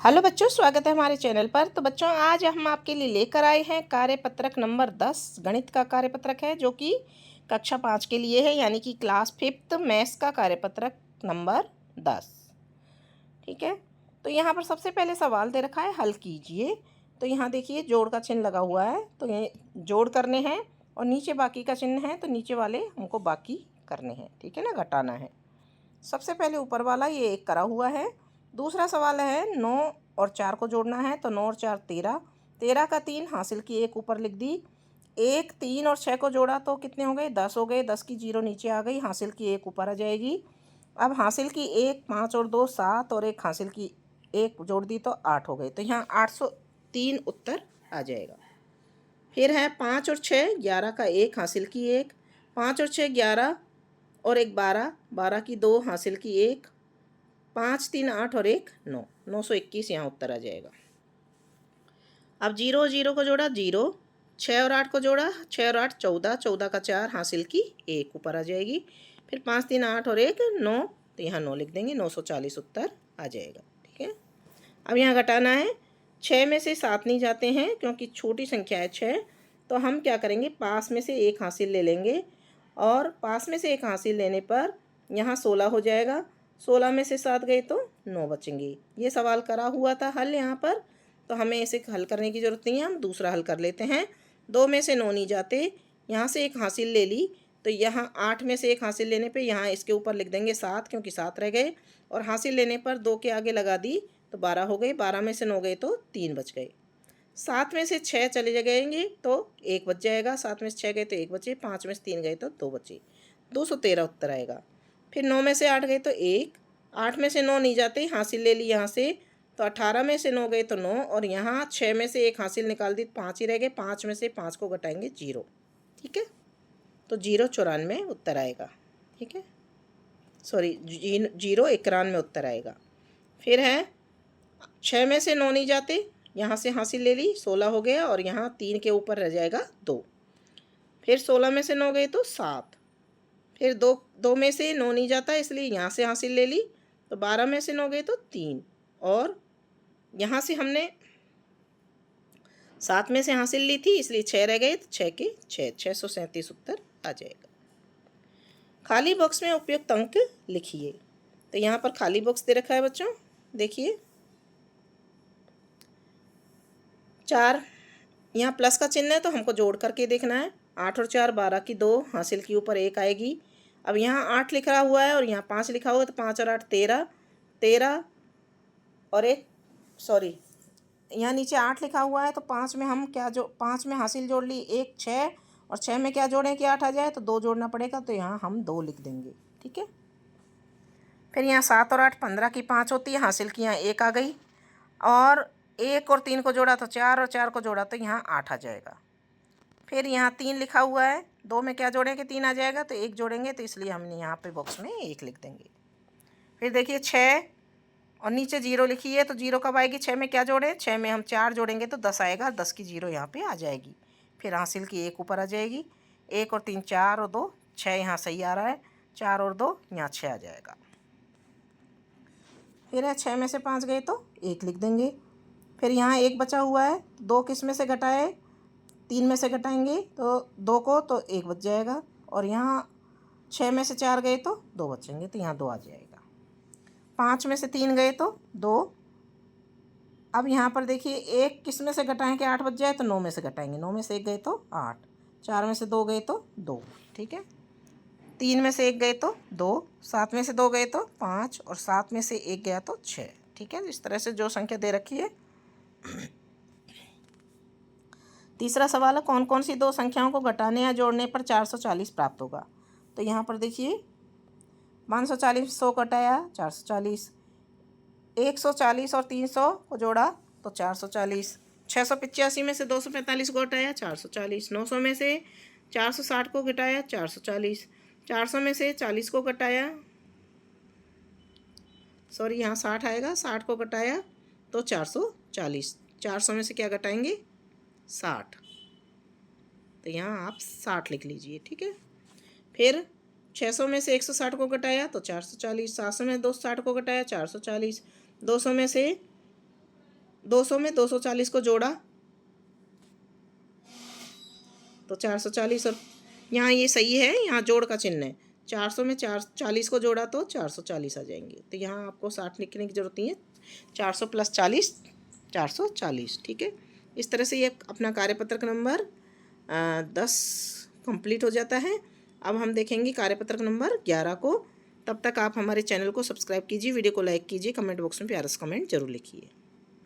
Hello बच्चों, स्वागत है हमारे चैनल पर। तो बच्चों, आज हम आपके लिए लेकर आए हैं कार्यपत्रक नंबर 10। गणित का कार्यपत्रक है जो कि कक्षा 5 के लिए है, यानी कि क्लास 5th मैथ्स का कार्यपत्रक नंबर 10। ठीक है, तो यहाँ पर सबसे पहले सवाल दे रखा है, हल कीजिए। तो यहाँ देखिए जोड़ का चिन्ह लगा हुआ है, तो ये जोड़ करने हैं और नीचे बाकी का चिन्ह है, तो नीचे वाले हमको बाकी करने हैं। ठीक है ना, घटाना है। सबसे पहले ऊपर वाला ये 1 करा हुआ है। दूसरा सवाल है 9 और 4 को जोड़ना है, तो 9 और 4 13, 13 का 3 हासिल की 1 ऊपर लिख दी। 1 3 और 6 को जोड़ा तो कितने हो गए, 10 हो गए। 10 की 0 नीचे आ गई, हासिल की 1 ऊपर आ जाएगी। अब हासिल की 1 5 और 2 7 और 1 हासिल की 1 जोड़ दी तो 8 हो गए, तो यहाँ 803 उत्तर आ जाएगा। फिर है 5 और 6 11 का 1 हासिल की 1, 5 और 6 11 और 1 12, 12 की 2 हासिल की 1, 5 3 8 और 1 9, 921 यहाँ उत्तर आ जाएगा। अब 0 0 को जोड़ा 0, 6 और 8 को जोड़ा 6 और 8 14, 14 का 4 हासिल की 1 ऊपर आ जाएगी। फिर 5 3 8 और 1 9, तो यहाँ 9 लिख देंगे, 940 उत्तर आ जाएगा। ठीक है, अब यहाँ घटाना है। 6 में से 7 नहीं जाते हैं क्योंकि छोटी संख्या है 6, तो हम क्या करेंगे, पास में से 1 हासिल ले लेंगे और पास में से 1 हासिल लेने पर यहाँ 16 हो जाएगा। 16 में से 7 गए तो 9 बचेंगे। ये सवाल करा हुआ था हल यहाँ पर, तो हमें इसे हल करने की ज़रूरत नहीं है, हम दूसरा हल कर लेते हैं। 2 में से 9 नहीं जाते, यहाँ से 1 हासिल ले ली, तो यहाँ 8 में से 1 हासिल लेने पे यहाँ इसके ऊपर लिख देंगे 7, क्योंकि 7 रह गए, और हासिल लेने पर 2 के आगे लगा दी तो 12 हो गए। 12 में से 9 गए तो 3 बच गए। 7 में से 6 चले जाएंगे तो 1 बच जाएगा। 7 में से 6 गए तो 1 बचे, 5 में से 3 गए तो 2 बचे, 213 उत्तर आएगा। फिर 9 में से 8 गए तो 1, 8 में से 9 नहीं जाते, हासिल ले ली यहाँ से, तो 18 में से 9 गए तो 9, और यहाँ 6 में से 1 हासिल निकाल दी, 5 ही रह गए। 5 में से 5 को घटाएंगे 0। ठीक है, तो 094 उत्तर आएगा। ठीक है, सॉरी 091 उत्तर आएगा। फिर है 6 में से 9 नहीं जाते, यहाँ से हासिल ले ली, 16 हो गया, और यहाँ 3 के ऊपर रह जाएगा 2। फिर 16 में से 9 गए तो 7। फिर 2 में से 9 नहीं जाता, इसलिए यहाँ से हासिल ले ली, तो 12 में से 9 गए तो 3, और यहाँ से हमने 7 में से हासिल ली थी, इसलिए 6 रह गए, तो 6 के 6, 637 उत्तर आ जाएगा। खाली बॉक्स में उपयुक्त अंक लिखिए। तो यहाँ पर खाली बॉक्स दे रखा है बच्चों, देखिए 4, यहाँ प्लस का चिन्ह है तो हमको जोड़ करके देखना है। 8 और 4 12 की 2 हासिल की ऊपर 1 आएगी। अब यहाँ 8 लिखा हुआ है और यहाँ 5 लिखा हुआ है, तो 5 और 8 13, 13 और 1 सॉरी यहाँ नीचे 8 लिखा हुआ है, तो 5 में हम क्या 5 में हासिल जोड़ ली 1 6, और 6 में क्या जोड़ें कि 8 आ जाए, तो 2 जोड़ना पड़ेगा, तो यहाँ हम 2 लिख देंगे। ठीक है, फिर यहाँ 7 और 8 15 की 5 होती है, हासिल की यहाँ 1 आ गई, और 1 और 3 को जोड़ा तो 4, और 4 को जोड़ा तो यहाँ 8 आ जाएगा। फिर यहाँ 3 लिखा हुआ है, 2 में क्या जोड़ेंगे 3 आ जाएगा, तो 1 जोड़ेंगे, तो इसलिए हमने यहाँ पे बॉक्स में 1 लिख देंगे। फिर देखिए 6 और नीचे 0 लिखी है, तो 0 कब आएगी, 6 में क्या जोड़ें, 6 में हम 4 जोड़ेंगे तो 10 आएगा, 10 की 0 यहाँ पे आ जाएगी। फिर हासिल की 1 ऊपर आ जाएगी, 1 और 3 4 और 2 6, यहाँ सही आ रहा है, 4 और 2 यहाँ 6 आ जाएगा। फिर है 6 में से 5 गए तो 1 लिख देंगे। फिर यहाँ 1 बचा हुआ है, 2 किस में से घटाए, 3 में से घटाएंगे तो 2 को, तो 1 बच जाएगा, और यहाँ 6 में से 4 गए तो 2 बचेंगे, तो यहाँ 2 आ जाएगा। 5 में से 3 गए तो 2। अब यहाँ पर देखिए 1 किस में से घटाएं कि 8 बच जाए, तो 9 में से घटाएंगे, 9 में से 1 गए तो 8, 4 में से 2 गए तो 2। ठीक है, 3 में से 1 गए तो 2, 7 में से 2 गए तो 5, और 7 में से 1 गया तो 6। ठीक है, इस तरह से जो संख्या दे रखी है। तीसरा सवाल है, कौन कौन सी 2 संख्याओं को घटाने या जोड़ने पर 440 प्राप्त होगा। तो यहाँ पर देखिए 540 100 घटाया 440, 140 और 300 को जोड़ा तो 440, 685 में से 245 को घटाया 440, 900 में से 460 को घटाया 440, 400 में से 40 को घटाया, सॉरी यहाँ 60 आएगा, 60 को घटाया तो 440, 400 में से क्या घटाएंगे 60, तो यहाँ आप 60 लिख लीजिए। ठीक है, फिर 600 में से 160 को घटाया तो 440, 700 में 260 को घटाया 440, 200 में से 200 में 240 को जोड़ा तो 440, और यहाँ ये सही है, यहाँ जोड़ का चिन्ह है। 400 में 440 को जोड़ा तो 440 आ जाएंगे। तो यहाँ आपको 60 लिखने की ज़रूरत नहीं है, 400 + 40 440। ठीक है, इस तरह से ये अपना कार्यपत्रक नंबर 10 कंप्लीट हो जाता है। अब हम देखेंगे कार्यपत्रक नंबर 11 को। तब तक आप हमारे चैनल को सब्सक्राइब कीजिए, वीडियो को लाइक कीजिए, कमेंट बॉक्स में प्यारा सा कमेंट जरूर लिखिए।